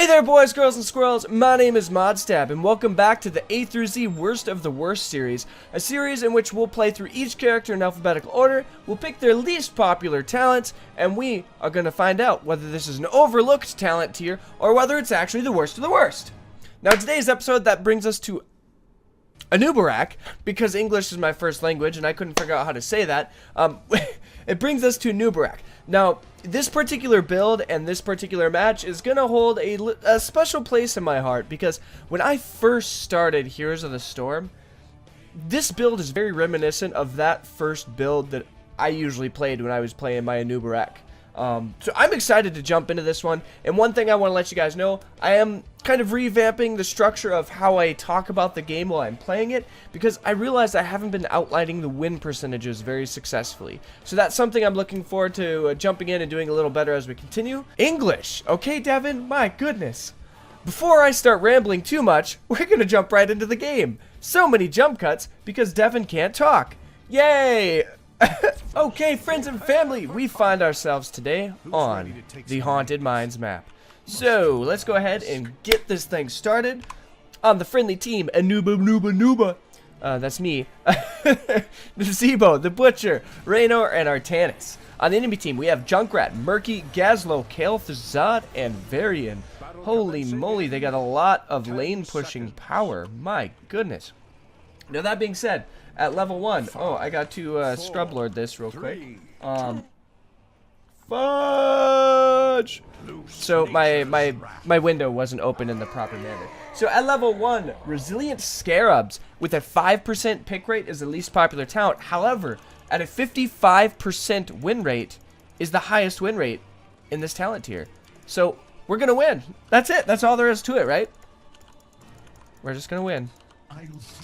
There, boys, girls, and squirrels. My name is Modstab, and welcome back to the A through Z Worst of the Worst series, a series in which we'll play through each character in alphabetical order, we'll pick their least popular talents, and we are going to find out whether this is an overlooked talent tier or whether it's actually the worst of the worst. Now, today's episode, that brings us to Anub'Arak, because English is my first language, and I couldn't figure out how to say that. It brings us to Anub'Arak. Now, this particular build and this particular match is going to hold a special place in my heart, because when I first started Heroes of the Storm, this build is very reminiscent of that first build that I usually played when I was playing my Anub'Arak. So I'm excited to jump into this one, and one thing I want to let you guys know, I am kind of revamping the structure of how I talk about the game while I'm playing it, because I realized I haven't been outlining the win percentages very successfully. So that's something I'm looking forward to jumping in and doing a little better as we continue. English! Okay, Devin, my goodness. Before I start rambling too much, we're going to jump right into the game. So many jump cuts, because Devin can't talk. Yay! Okay, friends and family, we find ourselves today on the Haunted Mines map. So, let's go ahead and get this thing started. On the friendly team, Anub'Arak. That's me. The Zebo, the Butcher, Raynor, and Artanis. On the enemy team, we have Junkrat, Murky, Gazlo, Kael'Thuzad, and Varian. Holy moly, they got a lot of lane pushing power. My goodness. Now, that being said, at level 1, oh, I got to scrub lord this real quick. Fudge! So my window wasn't open in the proper manner. So at level 1, Resilient Scarabs with a 5% pick rate is the least popular talent. However, at a 55% win rate is the highest win rate in this talent tier. So we're gonna win. That's it. That's all there is to it, right? We're just gonna win.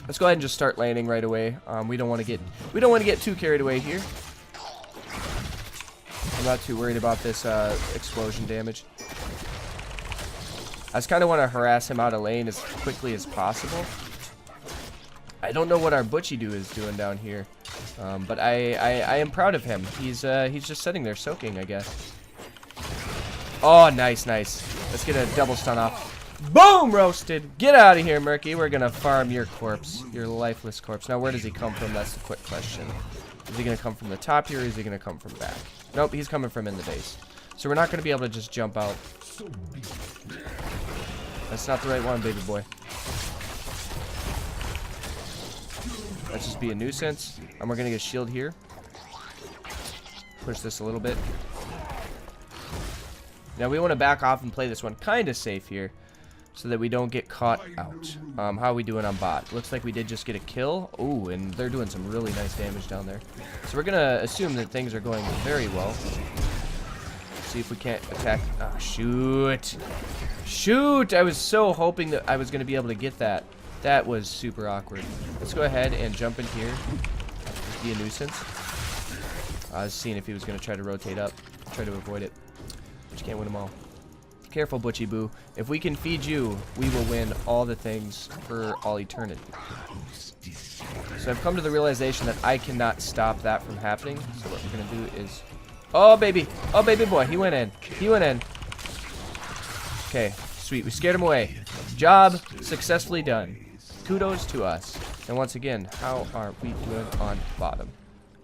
Let's go ahead and just start landing right away. We don't want to get too carried away here. I'm not too worried about this explosion damage. I just kind of want to harass him out of lane as quickly as possible. I don't know what our Butchie-Doo is doing down here, but I am proud of him. He's just sitting there soaking, I guess. Oh, nice. Let's get a double stun off. Boom! Roasted. Get out of here, Murky. We're gonna farm your corpse, your lifeless corpse. Now, where does he come from? That's the quick question. Is he gonna come from the top here, or is he gonna come from back? Nope, he's coming from in the base. So we're not gonna be able to just jump out. That's not the right one, baby boy. Let's just be a nuisance. And we're gonna get a shield here. Push this a little bit. Now we want to back off and play this one kind of safe here, so that we don't get caught out. How are we doing on bot? Looks like we did just get a kill. Ooh, and they're doing some really nice damage down there. So we're gonna assume that things are going very well. See if we can't attack. Ah, shoot. Shoot! I was so hoping that I was gonna be able to get that. That was super awkward. Let's go ahead and jump in here. Just be a nuisance. I was seeing if he was gonna try to rotate up. Try to avoid it. But you can't win them all. Careful, Butchie-Boo. If we can feed you, we will win all the things for all eternity. So I've come to the realization that I cannot stop that from happening. So what we're going to do is... Oh, baby. Oh, baby boy. He went in. He went in. Okay. Sweet. We scared him away. Job successfully done. Kudos to us. And once again, how are we doing on bottom?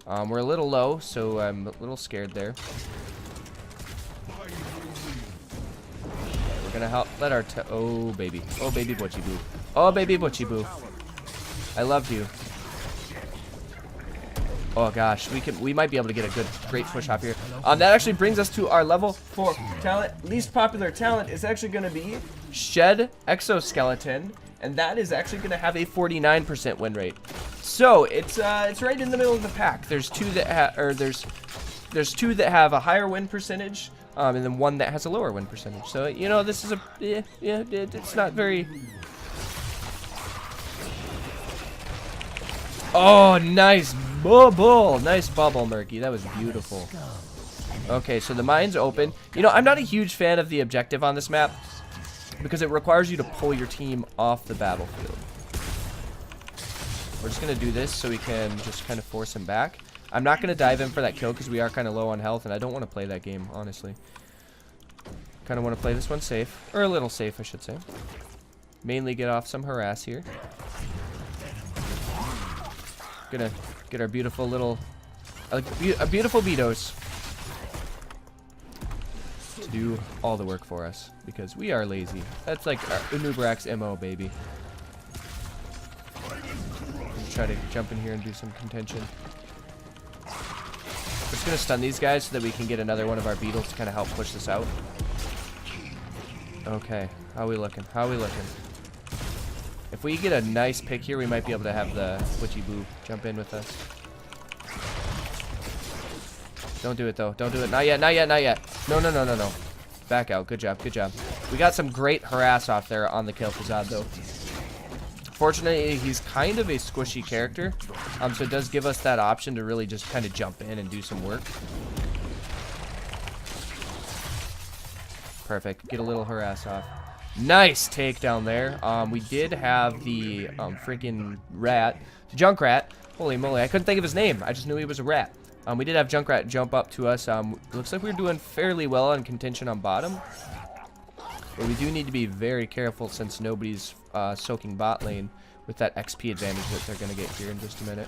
We're a little low, so I'm a little scared there. Gonna help let our oh baby Butchie-Boo, oh baby Butchie-Boo, I loved you. Oh gosh, we might be able to get a great push off here. That actually brings us to our level 4 talent. Least popular talent is actually going to be Shed Exoskeleton, and that is actually going to have a 49% win rate. So it's right in the middle of the pack. There's two that there's two that have a higher win percentage. And then one that has a lower win percentage. So, you know, this is it's not very... Oh, nice bubble. Nice bubble, Murky. That was beautiful. Okay, so the mine's open. You know, I'm not a huge fan of the objective on this map, because it requires you to pull your team off the battlefield. We're just going to do this so we can just kind of force him back. I'm not going to dive in for that kill because we are kind of low on health, and I don't want to play that game, honestly. Kind of want to play this one safe. Or a little safe, I should say. Mainly get off some harass here. Gonna get our beautiful little... a beautiful Beatos to do all the work for us. Because we are lazy. That's like Anub'Arak's MO, baby. Try to jump in here and do some contention. We're just gonna stun these guys so that we can get another one of our beetles to kind of help push this out. Okay, how are we looking? How are we looking? If we get a nice pick here, we might be able to have the Witchy Boo jump in with us. Don't do it though. Don't do it. Not yet. Not yet. Not yet. No, no, no, no, no. Back out. Good job. Good job. We got some great harass off there on the kill Fazad though. Fortunately, he's kind of a squishy character, so it does give us that option to really just kind of jump in and do some work. Perfect. Get a little harass off. Nice takedown there. We did have the freaking rat, Junkrat. Holy moly, I couldn't think of his name. I just knew he was a rat. We did have Junkrat jump up to us. Looks like we're doing fairly well on contention on bottom. But we do need to be very careful since nobody's soaking bot lane with that XP advantage that they're going to get here in just a minute.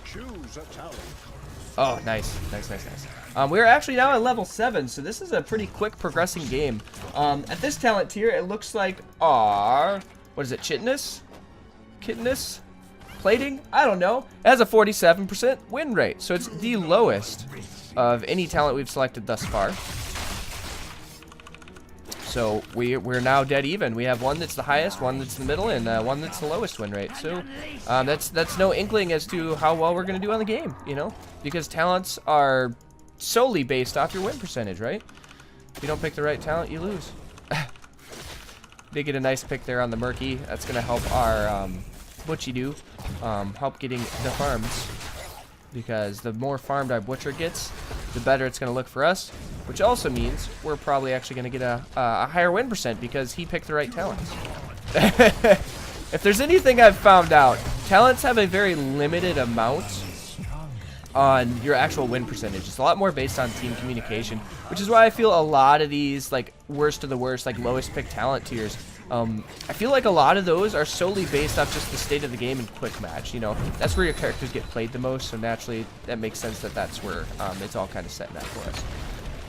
Oh, nice. Nice, nice, nice. We're actually now at level 7, so this is a pretty quick progressing game. At this talent tier, it looks like our... What is it? Chitness? Kitness? Plating? I don't know. It has a 47% win rate, so it's the lowest of any talent we've selected thus far. So we're now dead even. We have one that's the highest, one that's the middle, and one that's the lowest win rate. So that's no inkling as to how well we're gonna do on the game, you know, because talents are solely based off your win percentage, right? If you don't pick the right talent, you lose. They get a nice pick there on the Murky. That's gonna help our Butchie do, help getting the farms, because the more farmed our Butcher gets, the better it's gonna look for us. Which also means we're probably actually going to get a higher win percent because he picked the right talents. If there's anything I've found out, talents have a very limited amount on your actual win percentage. It's a lot more based on team communication, which is why I feel a lot of these like worst of the worst, like lowest pick talent tiers, I feel like a lot of those are solely based off just the state of the game and quick match. You know, that's where your characters get played the most, so naturally that makes sense that that's where it's all kind of set in that for us.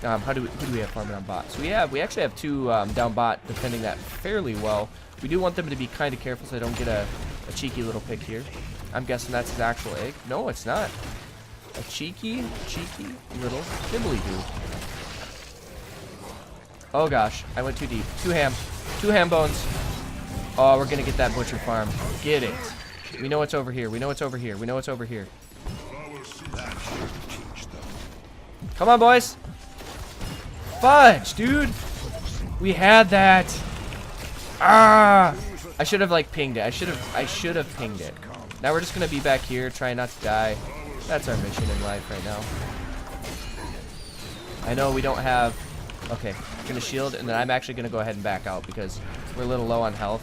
Who do we have farming on bot? So we actually have two down bot defending that fairly well. We do want them to be kind of careful so they don't get a cheeky little pick here. I'm guessing that's his actual egg. No, it's not. A cheeky little dibbly-doo. Oh gosh, I went too deep. Two ham bones. Oh, we're gonna get that butcher farm. Get it. We know it's over here. We know it's over here. We know it's over here. Come on, boys. Fudge, dude. We had that. Ah! I should have like pinged it. I should have pinged it. Now we're just gonna be back here, trying not to die. That's our mission in life right now. I know we don't have. Okay, I'm gonna shield, and then I'm actually gonna go ahead and back out because we're a little low on health.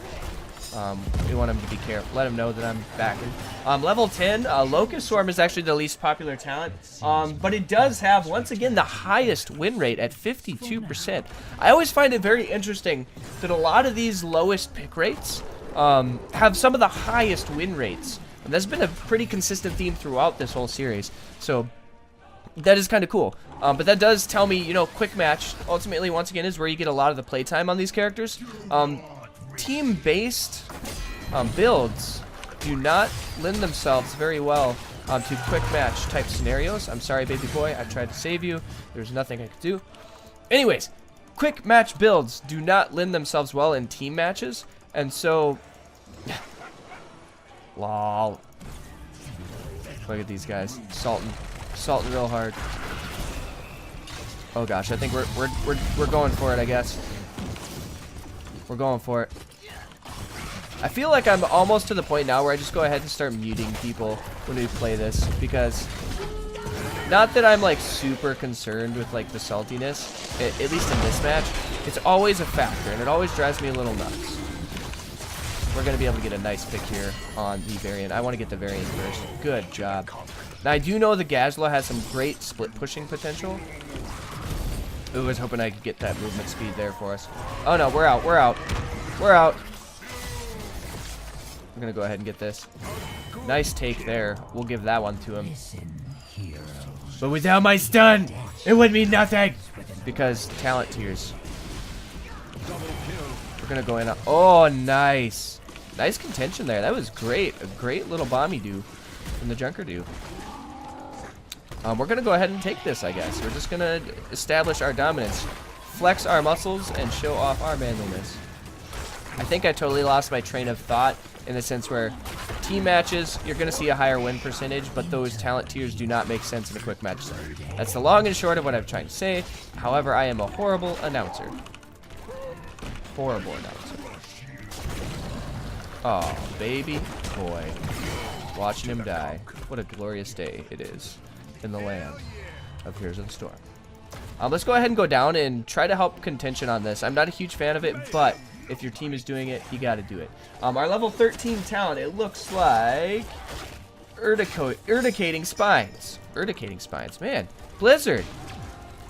We want him to be careful. Let him know that I'm backing. Level 10, Locust Swarm is actually the least popular talent, but it does have, once again, the highest win rate at 52%. I always find it very interesting that a lot of these lowest pick rates have some of the highest win rates. And that's been a pretty consistent theme throughout this whole series. So that is kind of cool. But that does tell me, you know, quick match, ultimately, once again, is where you get a lot of the playtime on these characters. Team-based builds do not lend themselves very well to quick match type scenarios. I'm sorry, baby boy. I tried to save you. There's nothing I could do. Anyways, quick match builds do not lend themselves well in team matches. And so... Lol. Look at these guys. Salting real hard. Oh gosh, I think we're going for it, I guess. We're going for it. I feel like I'm almost to the point now where I just go ahead and start muting people when we play this, because not that I'm like super concerned with like the saltiness, at least in this match, it's always a factor and it always drives me a little nuts. We're going to be able to get a nice pick here on the variant. I want to get the variant first. Good job. Now I do know the Gazla has some great split pushing potential. Ooh, I was hoping I could get that movement speed there for us. Oh no, we're out, we're out. We're out. I'm gonna go ahead and get this. Nice take there. We'll give that one to him. But without my stun, it would mean nothing. Because talent tiers. We're gonna go in. Oh, nice. Nice contention there. That was great. A great little bomb do from the Junker do. We're gonna go ahead and take this, I guess. We're just gonna establish our dominance, flex our muscles, and show off our manliness. I think I totally lost my train of thought in the sense where team matches, you're gonna see a higher win percentage, but those talent tiers do not make sense in a quick match. So that's the long and short of what I'm trying to say. However, I am a horrible announcer. Horrible announcer. Oh, baby boy. Watching him die. What a glorious day it is in the land of Heroes of the Storm. Let's go ahead and go down and try to help contention on this. I'm not a huge fan of it, but if your team is doing it, you got to do it. Our level 13 talent, it looks like Urticating Spines. Urticating Spines, man. Blizzard.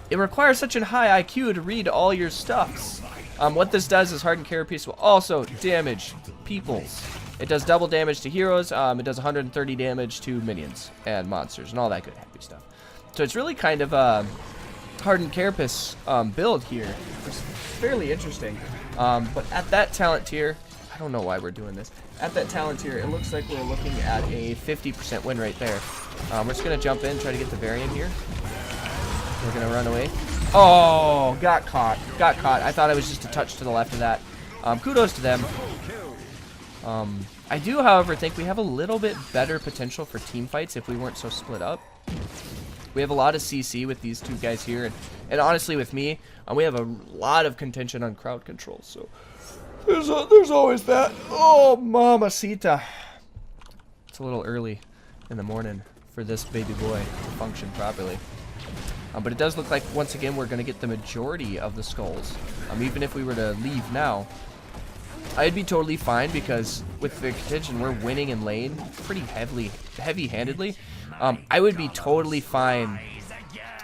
It requires such a high IQ to read all your stuffs. What this does is Hardened Carapace will also damage peoples. It does double damage to heroes. It does 130 damage to minions and monsters and all that good happy stuff. So it's really kind of a Hardened Carapace build here. It's fairly interesting. But at that talent tier, I don't know why we're doing this. At that talent tier, it looks like we're looking at a 50% win rate there. We're just going to jump in, try to get the variant here. We're going to run away. Oh, got caught. Got caught. I thought I was just a touch to the left of that. Kudos to them. I do, however, think we have a little bit better potential for team fights if we weren't so split up. We have a lot of CC with these two guys here, and honestly with me, we have a lot of contention on crowd control, so there's always that. Oh, mamacita. It's a little early in the morning for this baby boy to function properly. But it does look like, once again, we're going to get the majority of the skulls. Even if we were to leave now, I'd be totally fine because with the contention, we're winning in lane pretty heavy-handedly. I would be totally fine.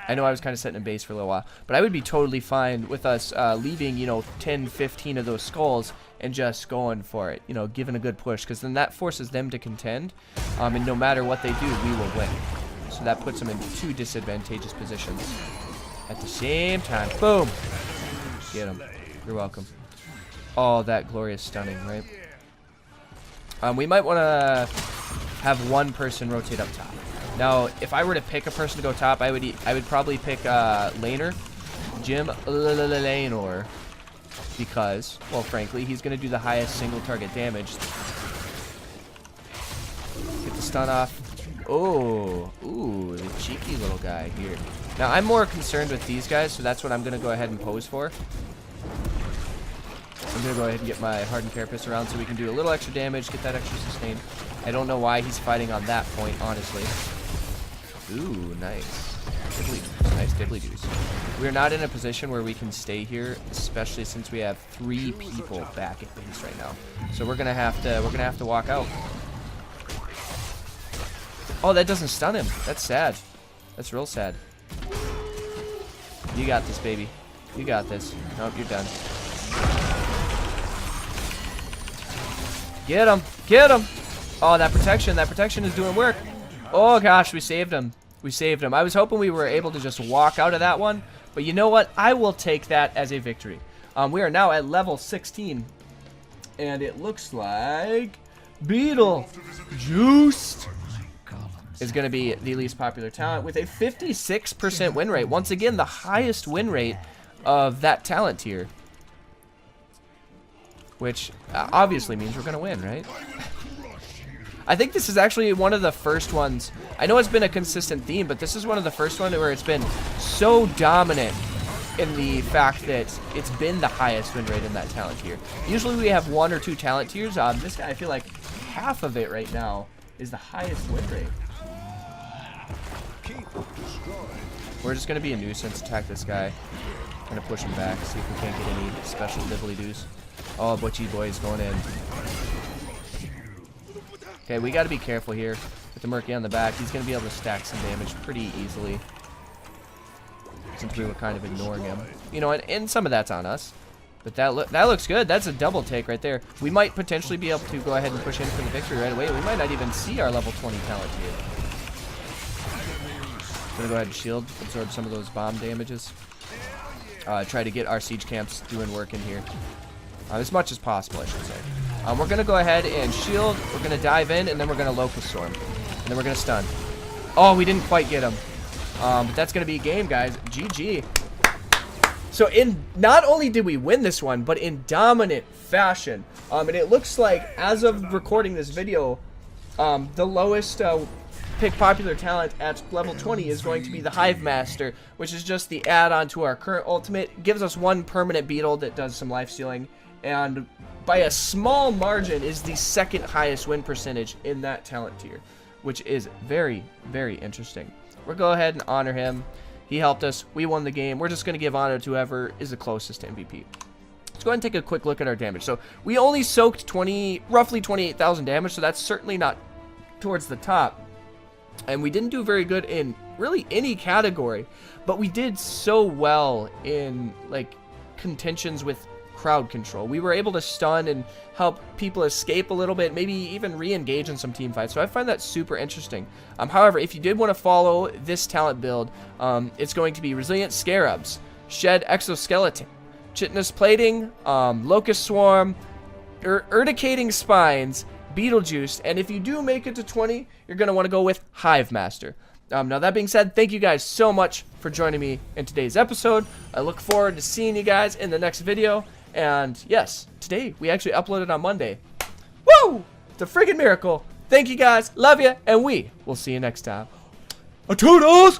I know I was kind of setting a base for a little while, but I would be totally fine with us leaving, 10, 15 of those skulls and just going for it, giving a good push, because then that forces them to contend, and no matter what they do, we will win. So that puts them in two disadvantageous positions at the same time. Boom! Get them. You're welcome. Oh, that glorious stunning, right? We might want to have one person rotate up top. Now, if I were to pick a person to go top, I would probably pick Laner, Jim Lanor, because, well, frankly, he's going to do the highest single target damage. Get the stun off. Oh, ooh, the cheeky little guy here. Now, I'm more concerned with these guys, so that's what I'm going to go ahead and pose for. I'm going to go ahead and get my Hardened Carapace around so we can do a little extra damage, get that extra sustain. I don't know why he's fighting on that point, honestly. Ooh, nice. Nice diddly-doos. We're not in a position where we can stay here, especially since we have 3 people back at base right now. So we're gonna have to walk out. Oh, that doesn't stun him. That's sad. That's real sad. You got this, baby. You got this. Nope, you're done. Get him! Get him! Oh, that protection is doing work. Oh gosh, we saved him. We saved him. I was hoping we were able to just walk out of that one, but you know what? I will take that as a victory. We are now at level 16, and it looks like Beetlejuiced is going to be the least popular talent with a 56% win rate. Once again, the highest win rate of that talent tier, which obviously means we're going to win, right? I think this is actually one of the first ones. I know it's been a consistent theme, but this is one of the first ones where it's been so dominant in the fact that it's been the highest win rate in that talent tier. Usually we have 1 or 2 talent tiers. This guy, I feel like half of it right now is the highest win rate. We're just going to be a nuisance, attack this guy. Going to push him back, see if we can't get any special diddly-doos. Oh, Butchie boy is going in. Okay, we got to be careful here with the Murky on the back. He's going to be able to stack some damage pretty easily. since we were kind of ignoring him. You know, and some of that's on us. But that looks good. That's a double take right there. We might potentially be able to go ahead and push in for the victory right away. We might not even see our level 20 talent here. Gonna go ahead and shield, absorb some of those bomb damages. Try to get our siege camps doing work in here. As much as possible, I should say. We're gonna go ahead and shield. We're gonna dive in, and then we're gonna locust storm. And then we're gonna stun. Oh, we didn't quite get him. But that's gonna be a game, guys. GG. So not only did we win this one, but in dominant fashion. And it looks like, as of recording this video, the lowest pick popular talent at level 20 is going to be the Hive Master, which is just the add-on to our current ultimate. It gives us one permanent beetle that does some life stealing, and by a small margin is the second highest win percentage in that talent tier, which is very, very interesting. We'll go ahead and honor him. He helped us. We won the game. We're just going to give honor to whoever is the closest to MVP. Let's go ahead and take a quick look at our damage. So we only soaked roughly 28,000 damage, so that's certainly not towards the top. And we didn't do very good in really any category, but we did so well in like contentions with crowd control. We were able to stun and help people escape a little bit, maybe even re-engage in some team fights. So I find that super interesting. However, if you did want to follow this talent build, it's going to be Resilient Scarabs, Shed Exoskeleton, Chitinous Plating, Locust Swarm, Urticating Spines, Beetlejuice, and if you do make it to 20, you're going to want to go with Hive Master. Now, that being said, thank you guys so much for joining me in today's episode. I look forward to seeing you guys in the next video. And yes, today we actually uploaded on Monday. Woo! It's a friggin' miracle. Thank you guys. Love you. And we will see you next time. A toodles!